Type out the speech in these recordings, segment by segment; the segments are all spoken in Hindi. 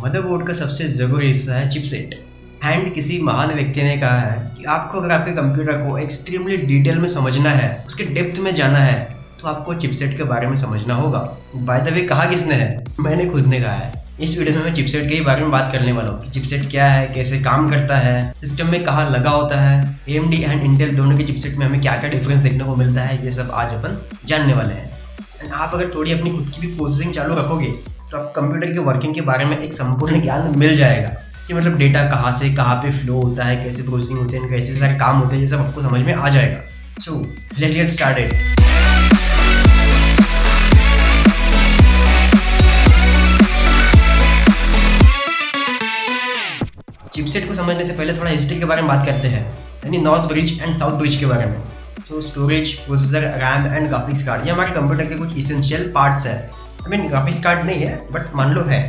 मदरबोर्ड का सबसे ज़रूरी हिस्सा है चिपसेट। एंड किसी महान व्यक्ति ने कहा है कि आपको अगर आपके कंप्यूटर को एक्सट्रीमली डिटेल में समझना है, उसके डेप्थ में जाना है, तो आपको चिपसेट के बारे में समझना होगा। बाय द वे कहा किसने है? मैंने खुद ने कहा है। इस वीडियो में मैं चिपसेट के ही बारे में बात करने वाला हूँ कि चिपसेट क्या है, कैसे काम करता है, सिस्टम में कहाँ लगा होता है, AMD एंड इंटेल दोनों के चिपसेट में हमें क्या क्या डिफरेंस देखने को मिलता है, ये सब आज अपन जानने वाले हैं। एंड आप अगर थोड़ी अपनी खुद की भी प्रोसेसिंग चालू रखोगे तो आप कंप्यूटर के वर्किंग के बारे में एक संपूर्ण ज्ञान मिल जाएगा कि मतलब डेटा कहाँ से कहाँ पे फ्लो होता है, कैसे प्रोसेसिंग होती है, कैसे सारे काम होते हैं, ये सब आपको समझ में आ जाएगा। So let's get started. Chipset को समझने से पहले थोड़ा हिस्ट्री के बारे में बात करते हैं, यानी north bridge and south bridge के बारे में। So storage, processor, RAM and graphics card, ये हमारे कंप्यूटर के कुछ इसेंशियल पार्ट्स है। ग्राफिक्स कार्ड नहीं है बट मान लो है।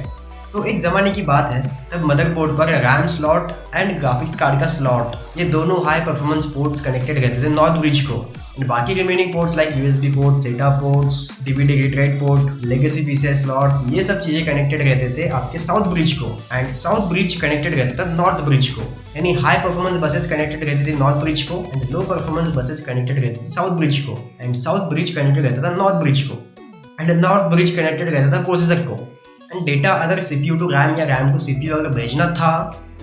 तो एक ज़माने की बात है तब मदरबोर्ड पर RAM slot and graphics card का स्लॉट, ये दोनों हाई परफॉर्मेंस पोर्ट्स कनेक्टेड रहते थे नॉर्थ ब्रिज को। बाकी remaining ports like USB port, SATA ports, DVD read write port, legacy PCI slots, ये सब चीज़ें कनेक्टेड रहते थे आपके साउथ ब्रिज को। एंड साउथ ब्रिज कनेक्टेड रहता था नॉर्थ ब्रिज को, यानी हाई परफॉर्मेंस बसेस कनेक्टेड रहती थी नॉर्थ ब्रिज को and low performance buses connected रहती थी साउथ ब्रिज को। एंड साउथ ब्रिज कनेक्टेड रहता था नॉर्थ ब्रिज को एंड नॉर्थ ब्रिज कनेक्टेड रहता था प्रोसेसर को। एंड डेटा अगर CPU टू रैम या रैम टू CPU अगर भेजना था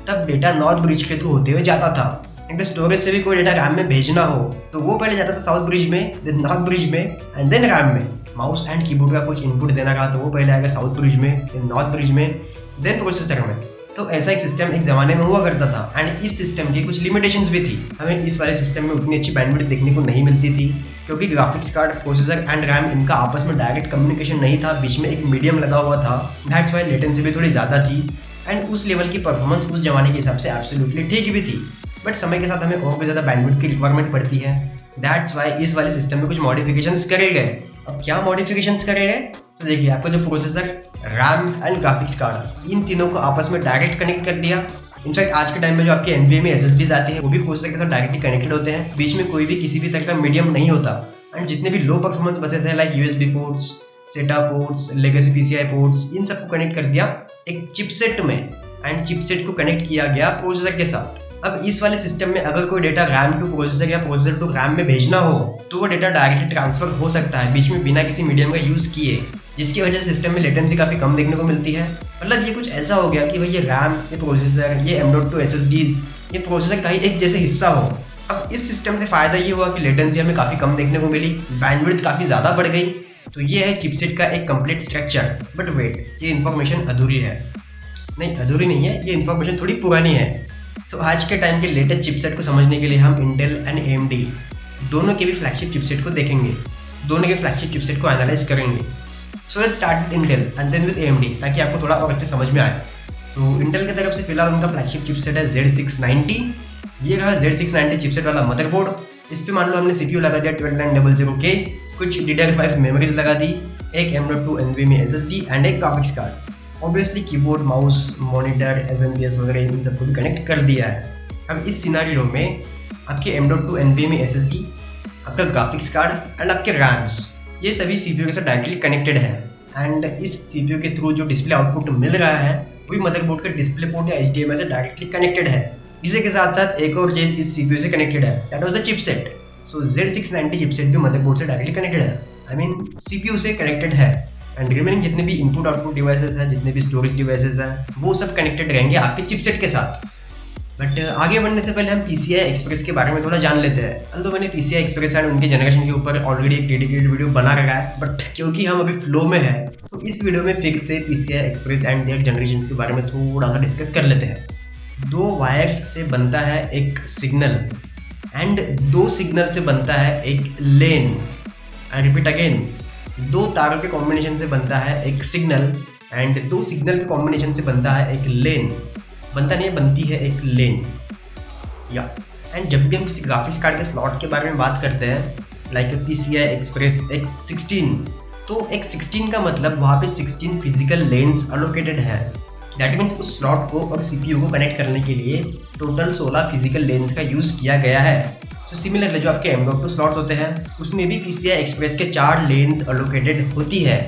तब डेटा नॉर्थ ब्रिज के थ्रू होते हुए जाता था। अगर स्टोरेज से भी कोई डेटा रैम में भेजना हो तो वो पहले जाता था साउथ ब्रिज में, देन नॉर्थ ब्रिज में एंड देन रैम में। माउस एंड कीबोर्ड का कुछ इनपुट देना रहा तो वो पहले आएगा साउथ ब्रिज में, देन नॉर्थ ब्रिज में, देन प्रोसेसर में। तो ऐसा एक सिस्टम एक ज़माने में हुआ करता था। एंड इस सिस्टम की कुछ लिमिटेशंस भी थी। हमें इस वाले सिस्टम में उतनी अच्छी बैंडविड्थ देखने को नहीं मिलती थी क्योंकि graphics card, processor and RAM इनका आपस में डायरेक्ट कम्युनिकेशन नहीं था, बीच में एक मीडियम लगा हुआ था। दैट्स वाई लेटेंसी भी थोड़ी ज़्यादा थी एंड उस लेवल की परफॉर्मेंस उस जमाने के हिसाब से एब्सोल्युटली ठीक भी थी। बट समय के साथ हमें और भी ज़्यादा बैंडविड्थ की रिक्वायरमेंट पड़ती है। दैट्स वाई इस वाले सिस्टम में कुछ मॉडिफिकेशंस करे गए। अब क्या मॉडिफिकेशंस करे गए? तो देखिए, आपको जो processor, RAM and graphics card, इन तीनों को आपस में डायरेक्ट कनेक्ट कर दिया। इनफैक्ट आज के टाइम में जो आपके NVMe SSDs आती है वो भी प्रोसेसर के साथ डायरेक्टली कनेक्टेड होते हैं। बीच में कोई भी किसी भी तरह का मीडियम नहीं होता। एंड जितने भी लो परफॉर्मेंस बसेस हैं लाइक USB पोर्ट्स, सेटा पोर्ट्स, लेगेसी PCI पोर्ट्स, इन सबको कनेक्ट कर दिया एक चिपसेट में एंड चिपसेट को कनेक्ट किया गया प्रोसेसर के साथ। अब इस वाले सिस्टम में अगर कोई डेटा रैम टू प्रोसेसर या प्रोसेसर टू रैम में भेजना हो तो वो डेटा डायरेक्टली ट्रांसफर हो सकता है बीच में बिना किसी मीडियम का यूज़ किए, जिसकी वजह से सिस्टम में लेटेंसी काफ़ी कम देखने को मिलती है। मतलब ये कुछ ऐसा हो गया कि भाई ये रैम, ये प्रोसेसर, ये M.2 SSDs, ये प्रोसेसर का ही एक जैसे हिस्सा हो। अब इस सिस्टम से फ़ायदा ये हुआ कि लेटेंसी हमें काफ़ी कम देखने को मिली, बैंडविड्थ काफ़ी ज़्यादा बढ़ गई। तो ये है चिपसेट का एक कंप्लीट स्ट्रक्चर। बट वेट, ये इन्फॉर्मेशन अधूरी है। नहीं, अधूरी नहीं है, ये इन्फॉर्मेशन थोड़ी पुरानी है। सो आज के टाइम के लेटेस्ट चिपसेट को समझने के लिए हम इंटेल एंड AMD दोनों के भी फ्लैगशिप चिपसेट को देखेंगे, दोनों के फ्लैगशिप चिपसेट को एनालाइज करेंगे। So let's start with Intel and then with AMD ताकि आपको थोड़ा और अच्छे समझ में आए। सो इंटेल की तरफ से फिलहाल उनका फ्लैगशिप चिपसेट है Z690। ये रहा Z690 चिपसेट वाला मदरबोर्ड। इस पर मान लो हमने CPU लगा दिया 12900K, कुछ DDR5 मेमोरीज लगा दी, एक M.2 NVMe SSD एंड एक graphics card. Obviously keyboard, mouse, monitor, SMPS वगैरह इन सबको भी कनेक्ट कर दिया है। अब इस सिनारियो में आपके M.2 NVMe SSD, आपका ग्राफिक्स कार्ड एंड आपके रैम्स, ये सभी CPU के साथ डायरेक्टली कनेक्टेड है। एंड इस CPU के थ्रू जो डिस्प्ले आउटपुट मिल रहा है वो भी मदरबोर्ड के डिस्प्ले पोर्ट या HDMI से डायरेक्टली कनेक्टेड है। इसी के साथ साथ एक और चीज़ इस CPU से कनेक्टेड है, that was the chipset. So Z690 chipset भी मदरबोर्ड से डायरेक्टली कनेक्टेड है, CPU से कनेक्टेड है। एंड रिमेनिंग जितने भी इनपुट आउटपुट डिवाइसेस हैं, जितने भी स्टोरेज डिवाइसेस हैं, वो सब कनेक्टेड रहेंगे आपके चिपसेट के साथ। बट आगे बढ़ने से पहले हम PCI Express के बारे में थोड़ा जान लेते हैं। तो मैंने PCI Express एंड उनके जनरेशन के ऊपर ऑलरेडी एक डेडिकेटेड वीडियो बना रखा है, बट क्योंकि हम अभी फ्लो में हैं तो इस वीडियो में फिर से PCI Express and their generation के बारे में थोड़ा सा डिस्कस कर लेते हैं। 2 वायर्स से बनता है एक सिग्नल एंड 2 सिग्नल से बनता है एक लेन। आई रिपीट अगेन, 2 तारों के कॉम्बिनेशन से बनता है एक सिग्नल एंड 2 सिग्नल के कॉम्बिनेशन से बनता है एक लेन। बनता नहीं है, बनती है एक लेन या। एंड जब भी हम किसी ग्राफिक्स कार्ड के स्लॉट के बारे में बात करते हैं लाइक PCI Express X16, तो X16 का मतलब वहाँ पे 16 फिजिकल लेन्स अलोकेटेड है। दैट मीन्स उस स्लॉट को और CPU को कनेक्ट करने के लिए टोटल 16 फिजिकल लेन्स का यूज़ किया गया है। सो सिमिलरली जो आपके M.2 स्लॉट्स होते हैं उसमें भी PCI Express के 4 लेन्स अलोकेटेड होती है।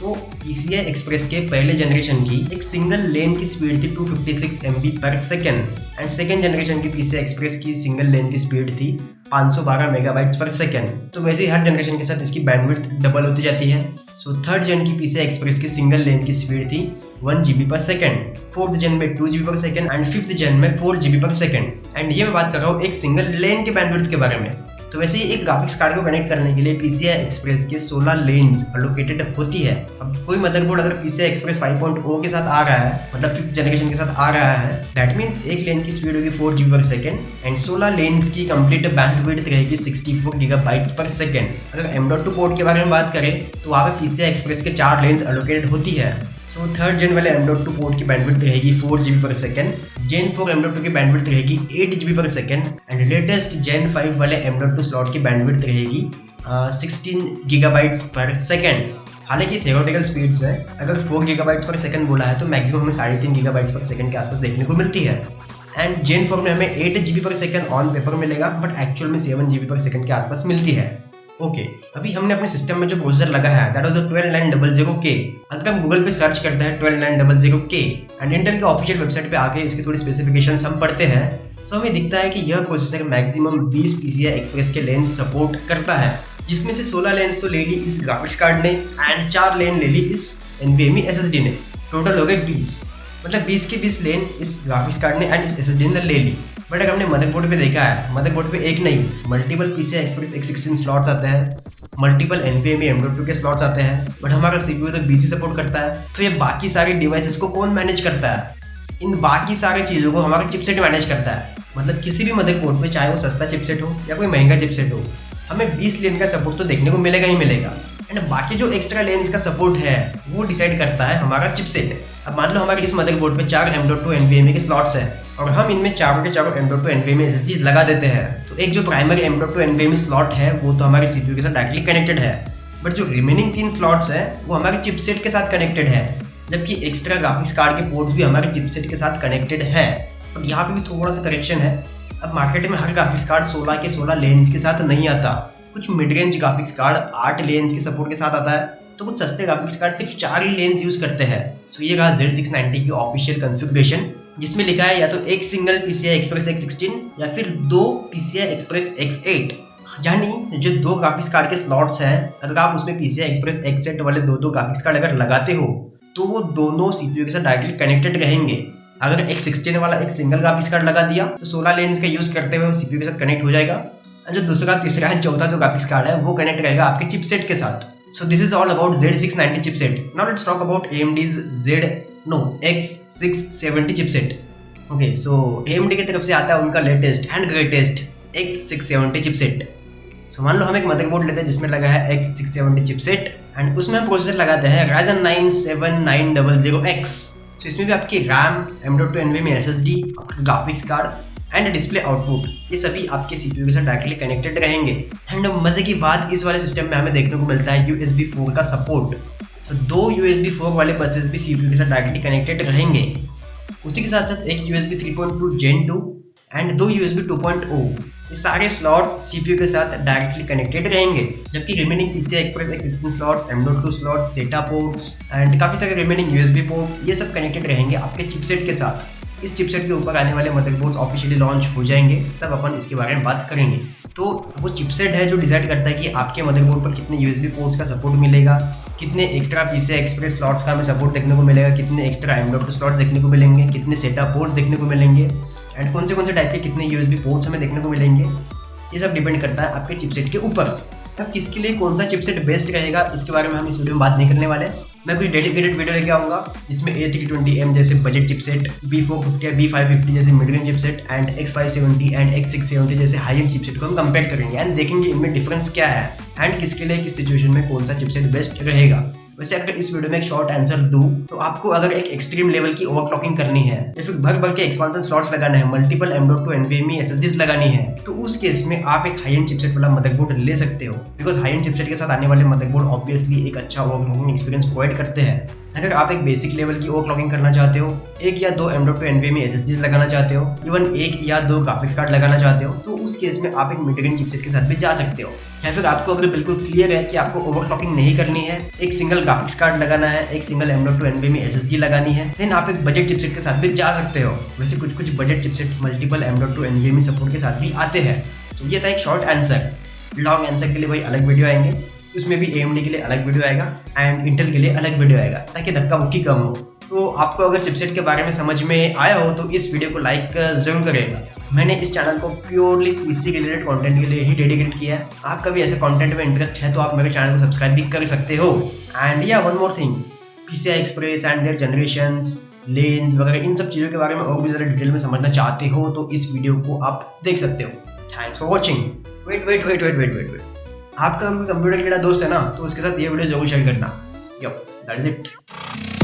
तो PCI Express के पहले जनरेशन की एक सिंगल लेन की स्पीड थी 256 MB पर सेकेंड एंड सेकेंड जनरेशन की PCI Express की सिंगल लेन की स्पीड थी 512 मेगाबाइट्स पर सेकेंड। तो वैसे ही हर जनरेशन के साथ इसकी बैंडविड्थ डबल होती जाती है। सो थर्ड जेन की PCI Express की सिंगल लेन की स्पीड थी 1 GB पर सेकेंड, फोर्थ जेन में 2 GB पर सेकेंड एंड फिफ्थ जेन में 4 GB पर सेकेंड। एंड ये मैं बात कर रहा हूँ एक सिंगल लेन के बैंडविड्थ के बारे में। तो वैसे ही एक ग्राफिक्स कार्ड को कनेक्ट करने के लिए PCI Express के 16 लेन्स एलोकेटेड होती है। अब कोई मदरबोर्ड अगर PCI Express 5.0 के साथ आ रहा है, मतलब फिफ्थ जनरेशन के साथ आ रहा है, दैट मीन्स एक लेन की स्पीड होगी 4 GB पर सेकेंड एंड 16 लेन्स की कंप्लीट बैंडविड्थ रहेगी 64 GB पर सेकेंड। अगर M.2 पोर्ट के बारे में बात करें तो वहाँ पे PCI Express के 4 लेन्स एलोकेटेड होती है। सो थर्ड जेन वाले M.2 पोर्ट की बैंडविड्थ रहेगी 4 GB पर सेकेंड, जेन 4 M.2 की बैंडविड्थ रहेगी 8 GB पर सेकेंड एंड लेटेस्ट जेन 5 वाले M.2 स्लॉट की बैंडविड्थ रहेगी 16 GB पर सेकेंड। हालांकि थ्योरेटिकल स्पीड्स है, अगर 4 GB पर सेकेंड बोला है तो मैक्सिमम हमें 3.5 GB पर सेकेंड के आसपास देखने को मिलती है। एंड जेन 4 में हमें 8 GB पर सेकेंड ऑन पेपर मिलेगा, बट एक्चुअल में 7 GB पर सेकेंड के आसपास मिलती है। ओके, अभी हमने अपने सिस्टम में जो प्रोसेसर लगा है दैट वाज 12900K। अगर हम गूगल पे सर्च करते हैं 12900K एंड इंटेल के ऑफिशियल वेबसाइट पे आके इसकी थोड़ी स्पेसिफिकेशंस हम पढ़ते हैं तो हमें दिखता है कि यह प्रोसेसर मैक्सिमम 20 PCI Express के लेंस सपोर्ट करता है, जिसमें से 16 लेंस तो ले ली इस ग्राफिक्स कार्ड ने एंड 4 लेन ले ली इस NVMe SSD ने। टोटल हो गए 20, मतलब 20 के 20 लेन इस ग्राफिक्स कार्ड ने एंड इस SSD ने ले ली। बट अगर हमने मदरबोर्ड पे देखा है, मदरबोर्ड पे एक नहीं multiple PCI Express X16 slots आते हैं, मल्टीपल NVMe M.2 के स्लॉट्स आते हैं, बट हमारा CPU तो BC सपोर्ट करता है। तो ये बाकी सारे डिवाइसेस को कौन मैनेज करता है? इन बाकी सारी चीज़ों को हमारा चिपसेट मैनेज करता है। मतलब किसी भी मदरबोर्ड पे चाहे वो सस्ता चिपसेट हो या कोई महंगा चिपसेट हो, हमें 20 लेन का सपोर्ट तो देखने को मिलेगा ही मिलेगा। एंड बाकी जो एक्स्ट्रा लेंस का सपोर्ट है वो डिसाइड करता है हमारा चिपसेट। अब मान लो हमारे इस मदरबोर्ड पे 4 M.2 NVMe के स्लॉट्स हैं और हम इनमें चारों के चारों M.2 NVMe SSDs लगा देते हैं, तो एक जो प्राइमरी M.2 NVMe स्लॉट है वो तो हमारे CPU के साथ डायरेक्टली कनेक्टेड है, बट जो रिमेनिंग 3 स्लॉट्स हैं वो हमारे चिपसेट के साथ कनेक्टेड है, जबकि एक्स्ट्रा ग्राफिक्स कार्ड के पोर्ट्स भी हमारे चिपसेट के साथ कनेक्टेड है। अब यहाँ पे भी थोड़ा सा करेक्शन है। अब मार्केट में हर ग्राफिक्स कार्ड 16 के 16 लेंस के साथ नहीं आता। कुछ mid range graphics card 8 lens के सपोर्ट के साथ आता है, तो कुछ सस्ते ग्राफिक्स कार्ड सिर्फ 4 ही लेंस यूज करते हैं। सो ये रहा Z690 की ऑफिशियल कॉन्फ़िगरेशन, जिसमें लिखा है या तो एक सिंगल PCI Express X16 या फिर 2 PCI Express X8। यानी जो 2 ग्राफिक्स कार्ड के स्लॉट्स हैं, अगर आप उसमें PCI Express X8 वाले 2 ग्राफिक्स कार्ड अगर लगाते हो तो वो दोनों CPU के साथ डायरेक्टली कनेक्टेड रहेंगे। अगर X16 वाला एक सिंगल ग्राफिक्स कार्ड लगा दिया तो 16 लेंस का यूज करते हुए CPU के साथ कनेक्ट हो जाएगा, और जो दूसरा, तीसरा एंड चौथा जो ग्राफिक्स कार्ड है वो कनेक्ट रहेगा आपके चिपसेट के साथ। So this is all about Z690 chipset. Now let's talk about AMD's X670 chipset. Okay, so AMD की तरफ से आता है उनका latest and greatest X670 chipset. So मान लो हम एक मदरबोर्ड लेते हैं जिसमें लगा है X670 chipset एंड उसमें हम प्रोसेसर लगाते हैं Ryzen 9 7900X. So इसमें भी आपकी RAM, M.2 NVMe SSD, graphics card and display output, ये सभी आपके CPU के साथ डायरेक्टली कनेक्टेड रहेंगे। एंड मजे की बात, इस वाले सिस्टम में हमें देखने को मिलता है USB 4 का सपोर्ट। सो 2 USB 4 वाले बसेस भी CPU के साथ डायरेक्टली कनेक्टेड रहेंगे। उसी के साथ साथ एक USB 3.2 Gen 2 एंड 2 USB 2.0, ये सारे स्लॉट्स CPU के साथ डायरेक्टली कनेक्टेड रहेंगे, जबकि remaining PCI Express X16 slots, M.2 slots, SATA ports and काफ़ी सारे रिमेनिंग USB पोर्ट्स, ये सब कनेक्टेड रहेंगे आपके चिपसेट के साथ। इस चिपसेट के ऊपर आने वाले मदरबोर्ड्स ऑफिशियली लॉन्च हो जाएंगे, तब अपन इसके बारे में बात करेंगे। तो वो चिपसेट है जो डिसाइड करता है कि आपके मदरबोर्ड पर कितने USB पोर्ट्स का सपोर्ट मिलेगा, कितने एक्स्ट्रा PCI Express स्लॉट्स का हमें सपोर्ट देखने को मिलेगा, कितने एक्स्ट्रा M.2 स्लॉट देखने को मिलेंगे, कितने SATA पोर्ट्स देखने को मिलेंगे एंड कौन से टाइप के कितने USB पोर्ट्स हमें देखने को मिलेंगे। ये सब डिपेंड करता है आपके चिपसेट के ऊपर। अब किसके लिए कौन सा चिपसेट बेस्ट रहेगा इसके बारे में हम इस वीडियो में बात नहीं करने वाले। मैं कुछ डेडिकेटेड वीडियो लेके आऊँगा जिसमें A320M जैसे बजट चिपसेट, B450 या B550 जैसे mid range chipset and X570 and X670 जैसे हाई एंड चिपसेट को हम कंपेयर करेंगे एंड देखेंगे इनमें डिफरेंस क्या है एंड किसके लिए किस सिचुएशन में कौन सा चिपसेट बेस्ट रहेगा। वैसे अगर इस वीडियो में एक शॉर्ट आंसर दूं तो आपको अगर एक एक्सट्रीम लेवल की ओवरक्लॉकिंग करनी है या फिर भर के एक्सपांशन स्लॉट्स लगाना है, मल्टीपल M.2 NVMe SSDs लगानी है, तो उस केस में आप एक हाई एंड चिपसेट वाला मदरबोर्ड ले सकते हो, बिकॉज हाई एंड चिपसेट के साथ आने वाले मदरबोर्ड ऑब्वियसली एक अच्छा ओवरक्लॉकिंग एक्सपीरियंस प्रोवाइड करते हैं। अगर आप एक बेसिक लेवल की ओवरक्लॉकिंग करना चाहते हो, 1 या 2 M.2 NVMe SSDs लगाना चाहते हो, इवन 1 या 2 ग्राफिक्स कार्ड लगाना चाहते हो, तो उस केस में आप एक मिड रेंज चिपसेट के साथ भी जा सकते हो। या फिर आपको अगर बिल्कुल क्लियर है कि आपको ओवरक्लॉकिंग नहीं करनी है, एक सिंगल ग्राफिक्स कार्ड लगाना है, एक सिंगल M.2 NVMe SSD लगानी है, देन आप एक बजट चिपसेट के साथ भी जा सकते हो। वैसे कुछ budget chipset multiple M.2 NVMe support के साथ भी आते हैं। सो ये था एक शॉर्ट आंसर। लॉन्ग आंसर के लिए भाई अलग वीडियो आएंगे, उसमें भी AMD के लिए अलग वीडियो आएगा एंड इंटेल के लिए अलग वीडियो आएगा, ताकि धक्का मुक्की कम हो। तो आपको अगर चिपसेट के बारे में समझ में आया हो तो इस वीडियो को लाइक जरूर करेगा। मैंने इस चैनल को प्योरली पीसी रिलेटेड कंटेंट के लिए ही डेडिकेट किया है। आपका भी ऐसे कंटेंट में इंटरेस्ट है तो आप मेरे चैनल को सब्सक्राइब भी कर सकते हो। एंड या one more thing, PCI Express and their generations, lanes वगैरह इन सब चीज़ों के बारे में और भी ज़्यादा डिटेल में समझना चाहते हो तो इस वीडियो को आप देख सकते हो। Thanks for watching. वेट। आपका कंप्यूटर कीड़ा दोस्त है ना, तो उसके साथ ये वीडियो जरूर शेयर करना। यो दैट इज इट।